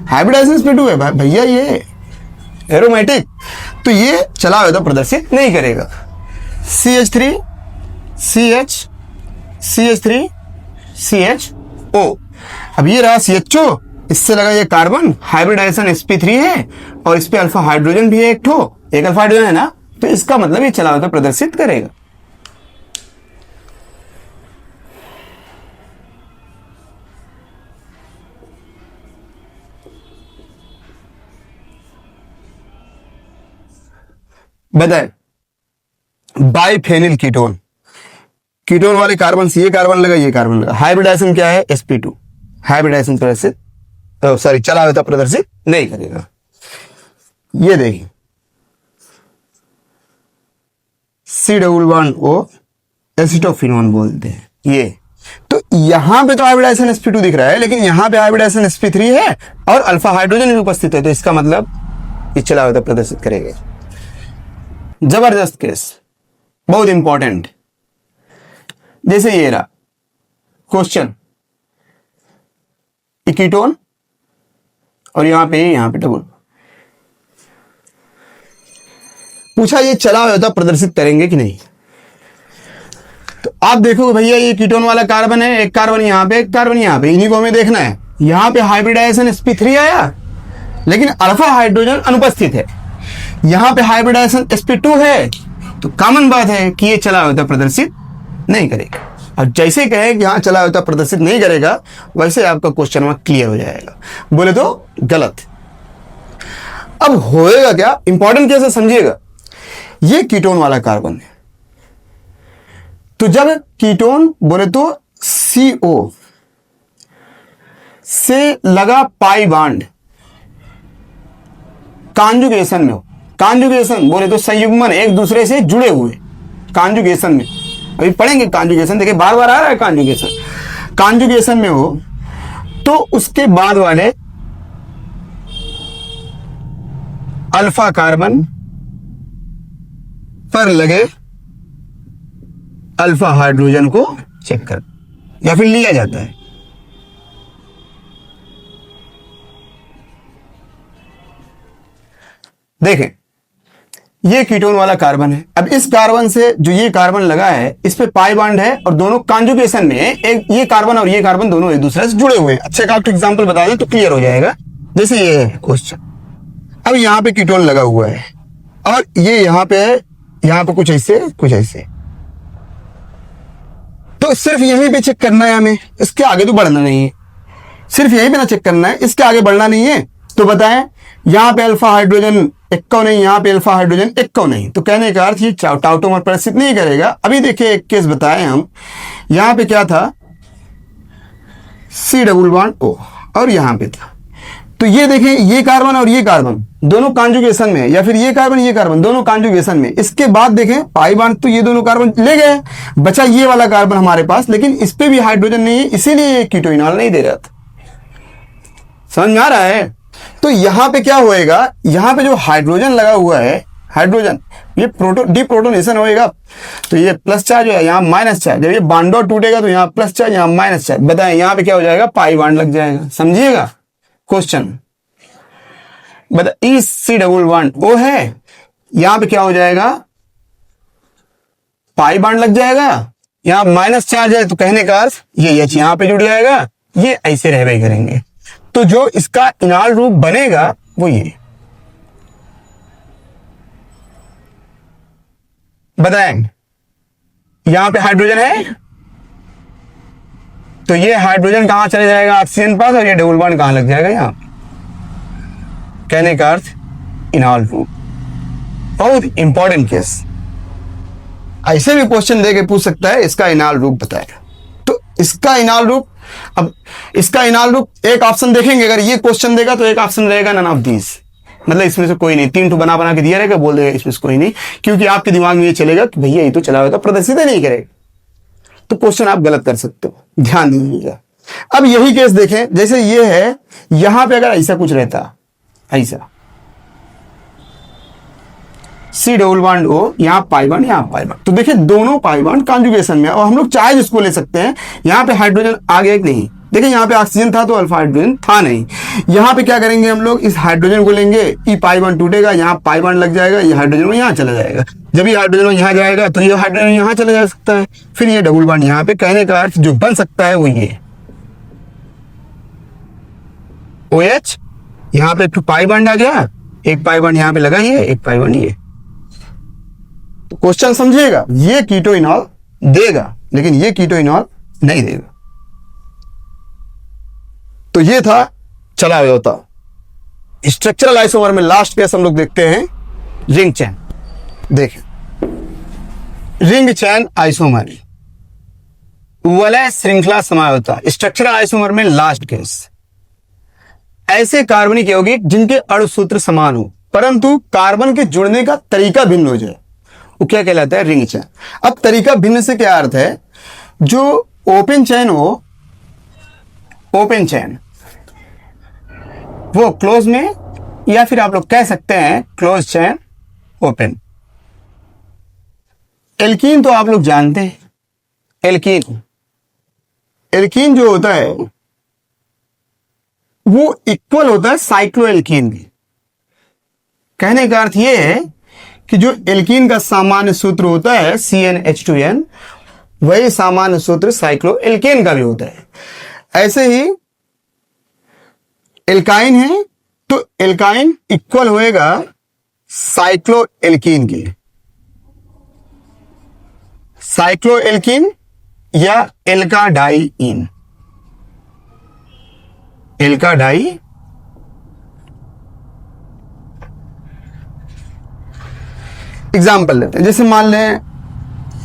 हाइब्रिडाइजेशन sp2 है भैया, ये एरोमेटिक, तो ये चला हुआ प्रदर्शित नहीं करेगा। CH3 CH CH3 CHO। अब ये रहा CHO, इससे लगा ये कार्बन, हाइब्रिडाइजेशन sp3 है और इस पे अल्फा हाइड्रोजन भी है, एक अल्फा हाइड्रोजन है ना, तो इसका मतलब ये चला हुआ प्रदर्शित करेगा। बताए बाइफेनिल कीटोन, कीटोन वाले कार्बन से ये कार्बन लगा, ये कार्बन लगा, हाइब्रिडाइजेशन क्या है sp2, हाइब्रिडाइजेशन प्रदर्शित सॉरी चला हुआ प्रदर्शित नहीं करेगा। ये देखिए C double bond O acetophenone बोलते हैं ये, तो यहां पे तो हाइब्रिडाइजेशन sp2 दिख रहा है, लेकिन यहां पे हाइब्रिडाइजेशन sp3 है और अल्फा हाइड्रोजन भी उपस्थित है, तो इसका मतलब ये चला हुआ प्रदर्शित करेगा। जबरदस्त केस, बहुत इंपॉर्टेंट। जैसे ये रहा क्वेश्चन, कीटोन और यहां पे डबल पूछा, ये चला हुआ प्रदर्शित करेंगे कि नहीं? तो आप देखोगे भैया ये कीटोन वाला कार्बन है, एक कार्बन यहां पे, एक कार्बन यहां पे, इन्हीं को हमें देखना है। यहां पे हाइब्रिडाइजेशन sp3 आया, लेकिन अल्फा हाइड्रोजन अनुपस्थित है। यहां पे हाइब्रिडाइजेशन sp2 है, तो कॉमन बात है कि ये चला हुआ प्रदर्शित नहीं करेगा। और जैसे कहे कि यहां चला हुआ प्रदर्शित नहीं करेगा, वैसे आपका क्वेश्चन वहां क्लियर हो जाएगा, बोले तो गलत। अब होएगा क्या, इंपॉर्टेंट कैसे समझिएगा। ये कीटोन वाला कार्बन है, तो जब कीटोन बोले तो CO से लगा पाई बॉन्ड कॉन्जुगेशन में हो, कॉन्जुगेशन बोले तो संयुग्मन, एक दूसरे से जुड़े हुए कॉन्जुगेशन में, अभी पढ़ेंगे कॉन्जुगेशन, देखिए बार बार आ रहा है कॉन्जुगेशन, कॉन्जुगेशन में हो तो उसके बाद वाले अल्फा कार्बन पर लगे अल्फा हाइड्रोजन को चेक कर या फिर लिया जाता है। देखें ये कीटोन वाला कार्बन है, अब इस कार्बन से जो ये कार्बन लगा है इस पे पाई बॉन्ड है और दोनों कॉन्जुगेशन में है, एक ये कार्बन और ये कार्बन दोनों एक दूसरे से जुड़े हुए हैं। अच्छा एक आपको एग्जांपल बता दें तो क्लियर हो जाएगा। जैसे ये है क्वेश्चन, अब यहाँ पे कीटोन लगा हुआ है और ये यहाँ पे है, यहाँ पे कुछ ऐसे, तो सिर्फ यहीं पे चेक करना है हमें, इसके आगे तो बढ़ना नहीं है, सिर्फ यहीं पे ना चेक करना है, इसके आगे बढ़ना नहीं है। तो बताएं यहाँ पे अल्फा हाइड्रोजन इक्को नहीं, यहाँ पे अल्फा हाइड्रोजन इक्को नहीं, तो कहने का अर्थ ये टाउटोमर प्रदर्शित नहीं करेगा। अभी देखिए एक केस बताए हम, यहाँ पे क्या था C डबल बॉन्ड O और यहाँ पे था, तो ये देखें ये कार्बन और ये कार्बन दोनों कॉन्जुगेशन में, या फिर ये कार्बन दोनों कॉन्जुगेशन में। इसके बाद देखें पाई बॉन्ड तो ये दोनों कार्बन ले गए, बचा ये वाला कार्बन हमारे पास, लेकिन इस पे भी हाइड्रोजन नहीं है, इसीलिए ये कीटोइनॉल नहीं दे रहा था। समझ में आ रहा है? तो यहां पे क्या होएगा, यहां पे जो हाइड्रोजन लगा हुआ है, हाइड्रोजन ये डीप्रोटोनेशन होएगा, तो ये प्लस चार्ज है, यहाँ माइनस चार्ज, जब ये बॉन्ड टूटेगा तो यहाँ प्लस चार्ज, यहाँ माइनस चार्ज। बताएं यहाँ पे क्या हो जाएगा, पाई बॉन्ड लग जाएगा। समझिएगा क्वेश्चन, बता C डबल बॉन्ड O है, यहां पे क्या हो जाएगा, पाई बॉन्ड लग जाएगा, यहाँ माइनस चार्ज है, तो कहने का अर्थ ये H यहाँ पे जुड़ जाएगा, ये ऐसे रहवे करेंगे। तो जो इसका इनाल रूप बनेगा वो ये, बताएं यहां पे हाइड्रोजन है, तो ये हाइड्रोजन कहां चले जाएगा, ऑक्सीजन पास, और ये डबल बॉन्ड कहां लग जाएगा, यहां। कहने का अर्थ इनाल रूप, बहुत इंपॉर्टेंट केस, ऐसे भी क्वेश्चन देके पूछ सकता है इसका इनाल रूप बताएगा। तो इसका इनाल रूप, अब इसका इनाल रूप एक ऑप्शन देखेंगे, अगर ये क्वेश्चन देगा तो एक ऑप्शन रहेगा नन ऑफ दीज, मतलब इसमें से कोई नहीं, 3 ठो बना के दिया रहेगा, बोल देगा इसमें से कोई नहीं, क्योंकि आपके दिमाग में ये चलेगा कि भैया ये तो चला हुआ था, प्रदर्शित नहीं करेगा, तो क्वेश्चन आप गलत कर सकते हो, ध्यान दीजिएगा। अब यही केस देखें, जैसे ये है, यहां पे अगर ऐसा कुछ रहता, ऐसा सी डबल बॉन्ड ओ, यहाँ पाई बॉन्ड, यहाँ पाई बॉन्ड। तो देखिए दोनों पाई बॉन्ड कॉन्जुगेशन में, और हम लोग चाहे जिसको ले सकते हैं। यहाँ पे हाइड्रोजन आ गया कि नहीं, देखिए यहाँ पे ऑक्सीजन था तो अल्फा हाइड्रोजन था नहीं। यहाँ पे क्या करेंगे हम लोग, इस हाइड्रोजन को लेंगे, ई पाई बॉन्ड टूटेगा, यहाँ पाई बॉन्ड लग जाएगा, ये हाइड्रोजन यहाँ चला जाएगा। जब ये हाइड्रोजन यहाँ जाएगा तो ये हाइड्रोजन यहाँ चला जा सकता है, फिर ये डबल बॉन्ड यहाँ पे। कहने का अर्थ जो बन सकता है वो ये OH, यहाँ पे एक पाई बॉन्ड आ गया, एक पाई बॉन्ड यहाँ पे लगा, ये एक पाई बॉन्ड ये। तो क्वेश्चन समझिएगा, ये कीटोइनॉल देगा लेकिन ये कीटोइनॉल नहीं देगा। तो ये था चला होता। स्ट्रक्चरल आइसोमर में लास्ट केस हम लोग देखते हैं रिंग चेन। देखें रिंग चेन आइसोमर, वलय श्रृंखला समझौता, स्ट्रक्चरल आइसोमर में लास्ट केस। ऐसे कार्बनिक यौगिक जिनके अणु सूत्र समान हो परंतु कार्बन के जुड़ने का तरीका भिन्न हो जाए, वो क्या कहलाता है, रिंग चेन। अब तरीका भिन्न से क्या अर्थ है, जो ओपन चेन हो, ओपन चेन वो क्लोज में, या फिर आप लोग कह सकते हैं क्लोज चेन ओपन। एल्कीन तो आप लोग जानते हैं, एल्कीन, एल्कीन जो होता है वो इक्वल होता है साइक्लोएल्कीन के। कहने का अर्थ ये है कि जो एल्कीन का सामान्य सूत्र होता है CnH2n, वही सामान्य सूत्र साइक्लोएल्केन का भी होता है। ऐसे ही एल्काइन है तो एल्काइन इक्वल होएगा साइक्लोएल्कीन के, साइक्लोएल्कीन या एल्काडाइइन, एल्काडाई। एग्जाम्पल लेते हैं, जैसे मान लें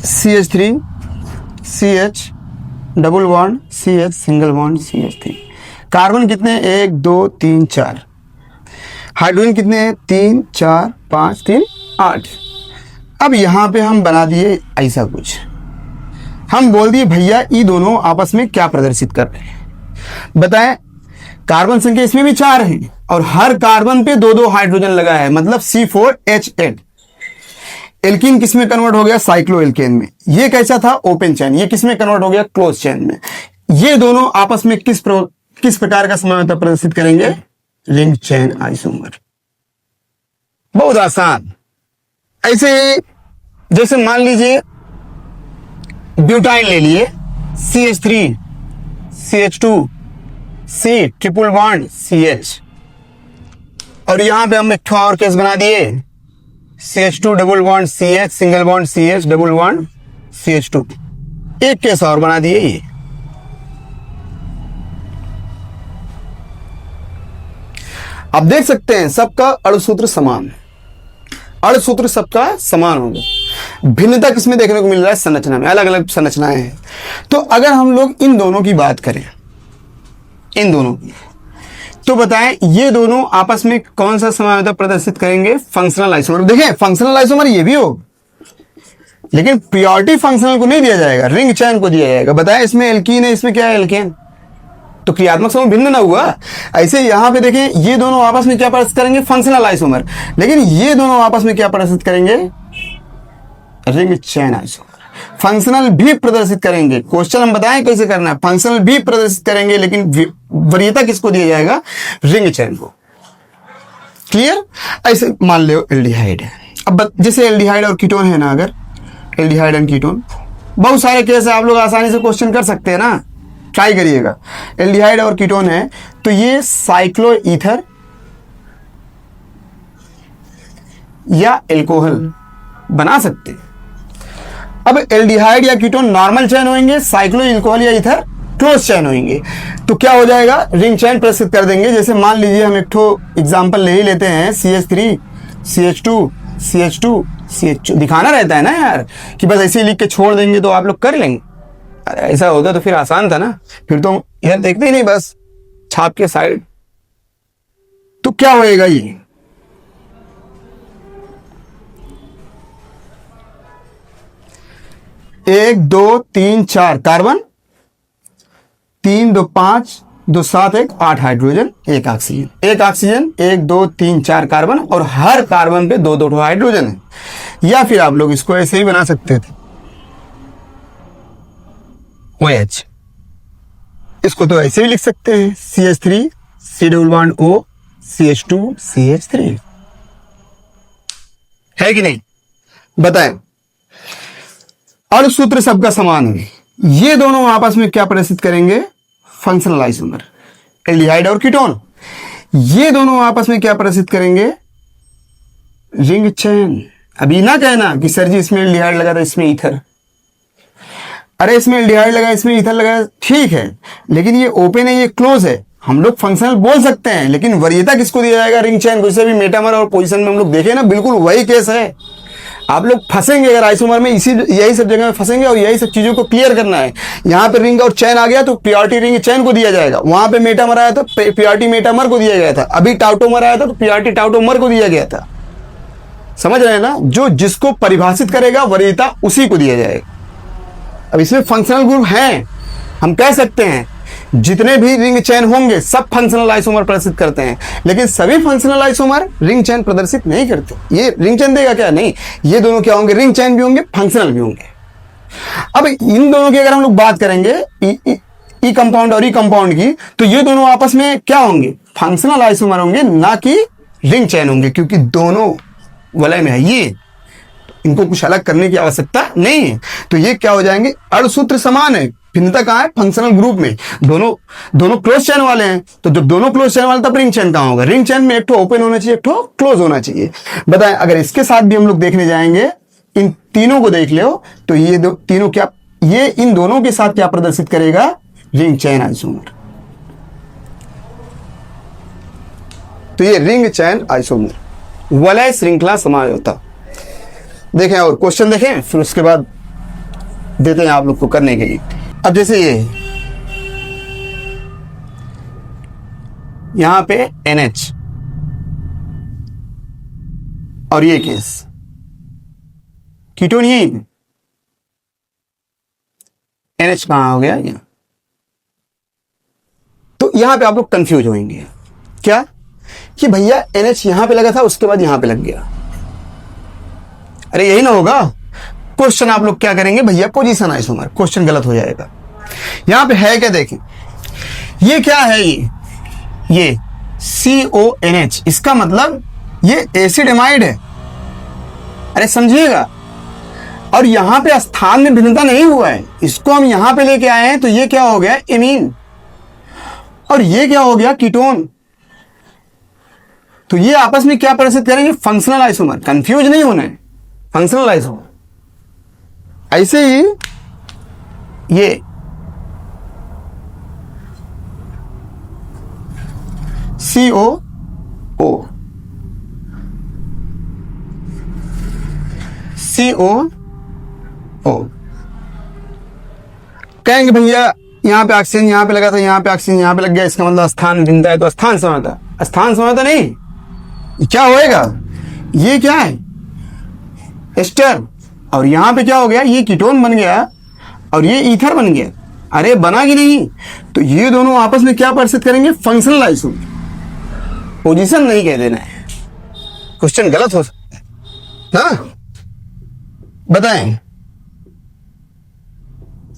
CH3 CH double bond CH single bond CH3। Carbon कितने, 1 2 3 4। हाइड्रोजन कितने हैं, 3 4 5 3 8। अब यहां पे हम बना दिए ऐसा कुछ, हम बोल दिए भैया ये दोनों आपस में क्या प्रदर्शित कर रहे हैं, बताएं। कार्बन संख्या इसमें भी 4 है और हर कार्बन पे 2 2 हाइड्रोजन लगा है, मतलब C4H8। एल्कीन किस में कन्वर्ट हो गया, साइक्लोएल्केन में। ये कैसा था, ओपन चेन। ये किस में कन्वर्ट हो गया, क्लोज चेन में। ये दोनों आपस में किस प्रकार का समझौता प्रदर्शित करेंगे, रिंग चेन आइसोमर। बहुत आसान। ऐसे जैसे मान लीजिए ब्यूटाइन ले लिए, CH3 CH2 C triple bond CH, और यहां पे हम एक और केस बना दिए, CH2 double bond CH single bond CH double bond CH2। एक केस और बना दिए ये। आप देख सकते हैं सबका अणुसूत्र समान, अणुसूत्र सबका समान होगा। भिन्नता किसमें देखने को मिल रहा है, संरचना में, अलग अलग संरचनाएं हैं। तो अगर हम लोग इन दोनों की बात करें, इन दोनों की, तो बताएं ये दोनों आपस में कौन सा समझौता प्रदर्शित करेंगे, फंक्शनल आइसोमर। देखें फंक्शनल आइसोमर ये भी हो, लेकिन प्रियोरिटी फंक्शनल को नहीं दिया जाएगा, रिंग चेन को दिया जाएगा। बताएं इसमें एल्कीन है, इसमें क्या है, एल्केन। तो क्रियात्मक समूह भिन्न ना हुआ। ऐसे यहां पे देखें ये दोनों आपस में क्या प्रदर्शित करेंगे, फंक्शनल आइसोमर, लेकिन ये दोनों आपस में क्या प्रदर्शित करेंगे, रिंग चेन आइसोमर। फंक्शनल भी प्रदर्शित करेंगे। क्वेश्चन हम बताएं कैसे करना है, फंक्शनल भी प्रदर्शित करेंगे, लेकिन वरीयता किसको दिया जाएगा, रिंग चेन को। क्लियर। ऐसे मान लो एल्डिहाइड है। अब जैसे एल्डिहाइड और कीटोन है ना, अगर एल्डिहाइड एंड कीटोन, बहुत सारे केस आप लोग आसानी से क्वेश्चन कर सकते हैं ना, ट्राई करिएगा। एल्डिहाइड और कीटोन है तो ये साइक्लो ईथर या एल्कोहल बना सकते हैं। अब एल्डिहाइड या कीटोन नॉर्मल चेन होंगे, साइक्लो एल्कोहल या ईथर क्लोज चेन होंगे। तो क्या हो जाएगा, रिंग चेन प्रदर्शित कर देंगे। जैसे मान लीजिए हम एक ठो एग्जांपल ले ही लेते हैं, CH3 CH2 CH2 CH2। दिखाना रहता है ना यार, कि बस ऐसे ही लिख के छोड़ देंगे तो आप लोग कर लेंगे। अरे ऐसा होता तो फिर आसान था ना, फिर तो यार देखते ही नहीं, बस छाप के साइड। तो क्या होएगा, ये 1 2 3 4 carbon, 3 2 5 2 7 1 8 hydrogen, 1 oxygen, 1 oxygen, 1 2 3 4 carbon, और हर कार्बन पे 2 2 हाइड्रोजन है। या फिर आप लोग इसको ऐसे ही बना सकते थे, OH, इसको तो ऐसे भी लिख सकते हैं, CH3 C double bond O CH2 CH3, है कि नहीं? बताएं। अणुसूत्र सबका समान है, ये दोनों आपस में क्या प्रदर्शित करेंगे? Functional isomer. एल्डिहाइड और कीटोन, ये दोनों आपस में क्या प्रदर्शित करेंगे? Ring chain. अभी ना कहना कि सर जी इसमें एल्डिहाइड लगा था इसमें ईथर, अरे इसमें एल्डिहाइड लगा इसमें ईथर लगा, ठीक है, लेकिन ये ओपन है ये क्लोज है, हम लोग फंक्शनल बोल सकते हैं, लेकिन वरीयता किसको दिया जाएगा? रिंग चेन को। जैसे भी मेटामर और पोजीशन में हम लोग देखे ना, बिल्कुल वही केस है। आप लोग फंसेंगे अगर आइसोमर में, इसी यही सब जगह में फंसेंगे, और यही सब चीजों को क्लियर करना है। यहाँ पे रिंग और चैन आ गया तो प्रियोरिटी रिंग चैन को दिया जाएगा, वहां पे मेटामर आया तो प्रियोरिटी मेटामर को दिया गया था, अभी टाउटोमर आया था तो प्रियोरिटी टाउटोमर को दिया गया था। समझ रहे हैं ना? जो जिसको परिभाषित करेगा वरीयता उसी को दिया जाएगा। अब इसमें फंक्शनल ग्रुप हैं, हम कह सकते हैं जितने भी रिंग चैन होंगे सब फंक्शनल आइसोमर प्रदर्शित करते हैं, लेकिन सभी फंक्शनल आइसोमर रिंग चैन प्रदर्शित नहीं करते। ये रिंग चैन देगा क्या? नहीं, ये दोनों क्या होंगे? रिंग चैन भी होंगे, फंक्शनल भी होंगे। अब इन दोनों की अगर हम लोग बात करेंगे ई कंपाउंड और ई कंपाउंड की, तो ये दोनों आपस में क्या होंगे? फंक्शनल आइसोमर होंगे, ना कि रिंग चैन होंगे, क्योंकि दोनों वलय में है, ये इनको कुछ अलग करने की आवश्यकता नहीं है। तो ये क्या हो जाएंगे? अणुसूत्र समान है, भिन्नता कहाँ है? फंक्शनल ग्रुप में। दोनों क्लोज चैन वाले हैं, तो जब दोनों क्लोज चैन वाले तब रिंग चैन कहाँ होगा? रिंग चैन में एक ठो ओपन होना चाहिए, एक ठो क्लोज होना चाहिए। बताएं, अगर इसके साथ भी हम लोग देखने जाएंगे, इन तीनों को देख लो, तो ये तीनों क्या, ये इन दोनों के साथ क्या प्रदर्शित करेगा? रिंग चैन आइसोमर। तो ये रिंग चैन आइसोमर, वलय श्रृंखला समझौता। देखें और क्वेश्चन देखें, फिर उसके बाद देते हैं आप लोग को करने के लिए। अब जैसे ये यहां पे NH और ये केस कीटोन, यही NH कहां हो गया? यहां। तो यहां पे आप लोग कंफ्यूज होंगे क्या कि भैया NH यहां पे लगा था उसके बाद यहां पे लग गया, अरे यही ना होगा। क्वेश्चन आप लोग क्या करेंगे? भैया पोजीशन आइसोमर, क्वेश्चन गलत हो जाएगा। यहां पे है क्या? देखें, ये क्या है? ये CONH, इसका मतलब ये एसिड एमाइड है, अरे समझिएगा। और यहां पे स्थान में भिन्नता नहीं हुआ है, इसको हम यहां पे लेके आए हैं, तो ये क्या हो गया? एमीन, और ये क्या हो गया? कीटोन। तो ये आपस में क्या प्रदर्शित करेंगे? Functional isomer. कंफ्यूज नहीं होना है, फंक्शनल आइसोमर। ऐसे ही ये COO, कहेंगे भैया यहां पे ऑक्सीजन यहां पे लगा था, यहां पे ऑक्सीजन यहां पे लग गया, इसका मतलब स्थान भिन्नता है, तो स्थान समझौता। स्थान समझौता नहीं, क्या होएगा? ये क्या है? एस्टर, और यहां पे क्या हो गया? ये कीटोन बन गया और ये ईथर बन गया। अरे बना कि नहीं? तो ये दोनों आपस में क्या प्रदर्शित करेंगे? Functional isomer. पोजीशन नहीं कह देना है, क्वेश्चन गलत हो सकता है। हाँ बताएं,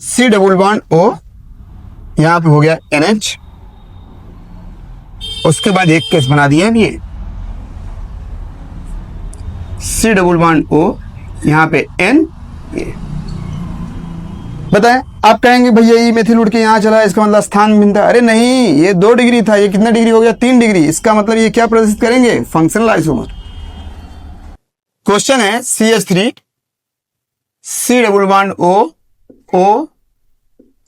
C डबल बॉन्ड O, यहां पे हो गया NH, उसके बाद एक केस बना दिया ये C डबल बॉन्ड O, यहां पे N, ये बताएं। आप कहेंगे भैया ये मेथिल उड़ के यहां चला, इसका मतलब स्थान भिन्नता। अरे नहीं, ये 2 डिग्री था, ये कितना डिग्री हो गया? 3 डिग्री। इसका मतलब ये क्या प्रदर्शित करेंगे? Functional isomer. क्वेश्चन है CH3 C double bond O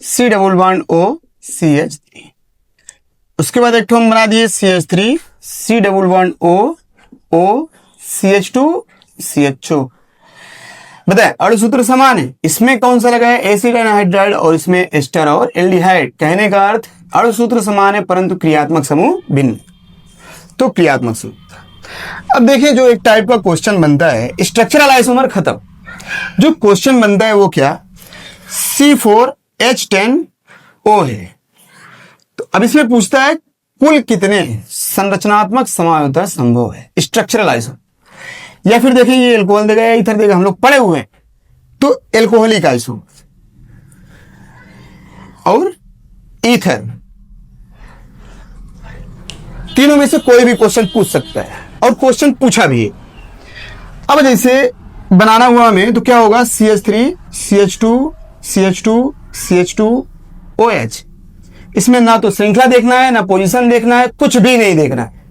C double bond O CH3, उसके बाद एक हम बना दिए CH3 C double bond O CH2 CHO। बताए अणुसूत्र समान है, इसमें कौन सा लगा है? एसिड एनहाइड्राइड, और इसमें एस्टर और एल्डिहाइड। कहने का अर्थ अणुसूत्र समान है परंतु क्रियात्मक समूह भिन्न। तो क्रियात्मक समूह। अब देखिए, जो एक टाइप का क्वेश्चन बनता है, स्ट्रक्चरल आइसोमर खत्म, जो क्वेश्चन बनता है वो क्या? C4H10O है, तो अब इसमें पूछता है कुल कितने संरचनात्मक समायोजन संभव है, स्ट्रक्चरल आइसो, या फिर देखिए ये एल्कोहल देगा या ईथर देगा, हम लोग पढ़े हुए हैं, तो एल्कोहलिक आइसो और ईथर, तीनों में से कोई भी क्वेश्चन पूछ सकता है और क्वेश्चन पूछा भी है। अब जैसे बनाना हुआ हमें तो क्या होगा, CH3 CH2 CH2 CH2 OH। इसमें ना तो श्रृंखला देखना है, ना पोजीशन देखना है, कुछ भी नहीं देखना है।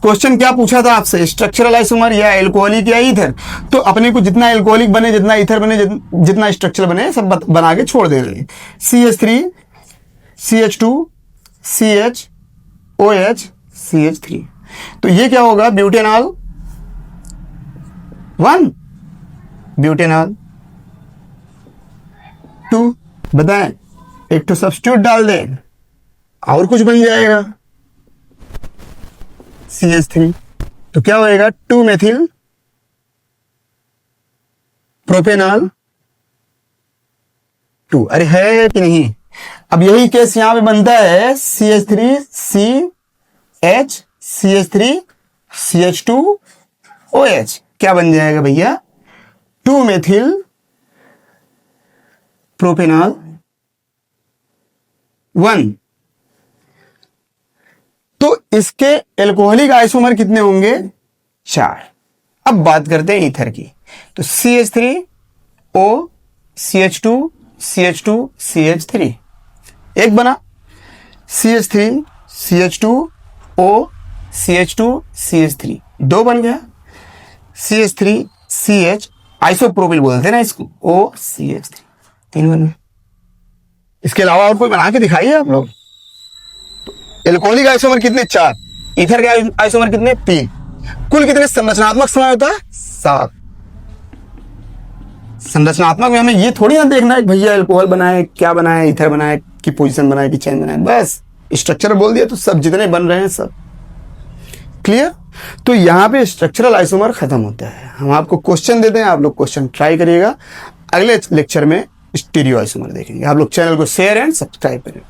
क्वेश्चन क्या पूछा था आपसे, स्ट्रक्चरल आइसोमर या एल्कोहलिक या ईथर, तो अपने को जितना एल्कोहलिक बने, जितना ईथर बने, जितना स्ट्रक्चर बने, सब बना के छोड़ दे रहे हैं। CH3 CH2 CH OH CH3, तो ये क्या होगा, ब्यूटेनॉल 1 ब्यूटेनॉल 2, बताएं, एक तो सब्स्टिट्यूट डाल दें और कुछ बन जाएगा CH3, तो क्या होएगा 2 मेथिल प्रोपेनॉल 2। अरे है कि नहीं। अब यही केस यहां पे बनता है, CH3 CH CH3 CH2 OH, क्या बन जाएगा भैया, 2 मेथिल प्रोपेनॉल 1। तो इसके एल्कोहलिक आइसोमर कितने होंगे, 4। अब बात करते हैं ईथर की, तो CH3O CH2 CH2 CH3 एक बना, CH3 CH2O CH2 CH3 2 बन गया, CH3 CH आइसोप्रोपिल बोलते हैं ना इसको, OCH3 3 बन गए। इसके अलावा और कोई बना के दिखाइए आप लोग। एल्कोहलिक आइसोमर कितने, 4, ईथर के आइसोमर कितने, 3, कुल कितने संरचनात्मक समय होता है, 7। संरचनात्मक में हमें ये थोड़ी ना देखना है भैया एल्कोहल बनाए, क्या बनाए, ईथर बनाए, कि पोजीशन बनाए, कि चेन बनाए, बस स्ट्रक्चर बोल दिया तो सब जितने बन रहे हैं सब क्लियर। तो यहाँ पे स्ट्रक्चरल आइसोमर खत्म होता है। हम आपको क्वेश्चन देते हैं, आप लोग क्वेश्चन ट्राई करिएगा। अगले लेक्चर में स्टीरियो आइसोमर देखेंगे। आप लोग चैनल को शेयर एंड सब्सक्राइब करें।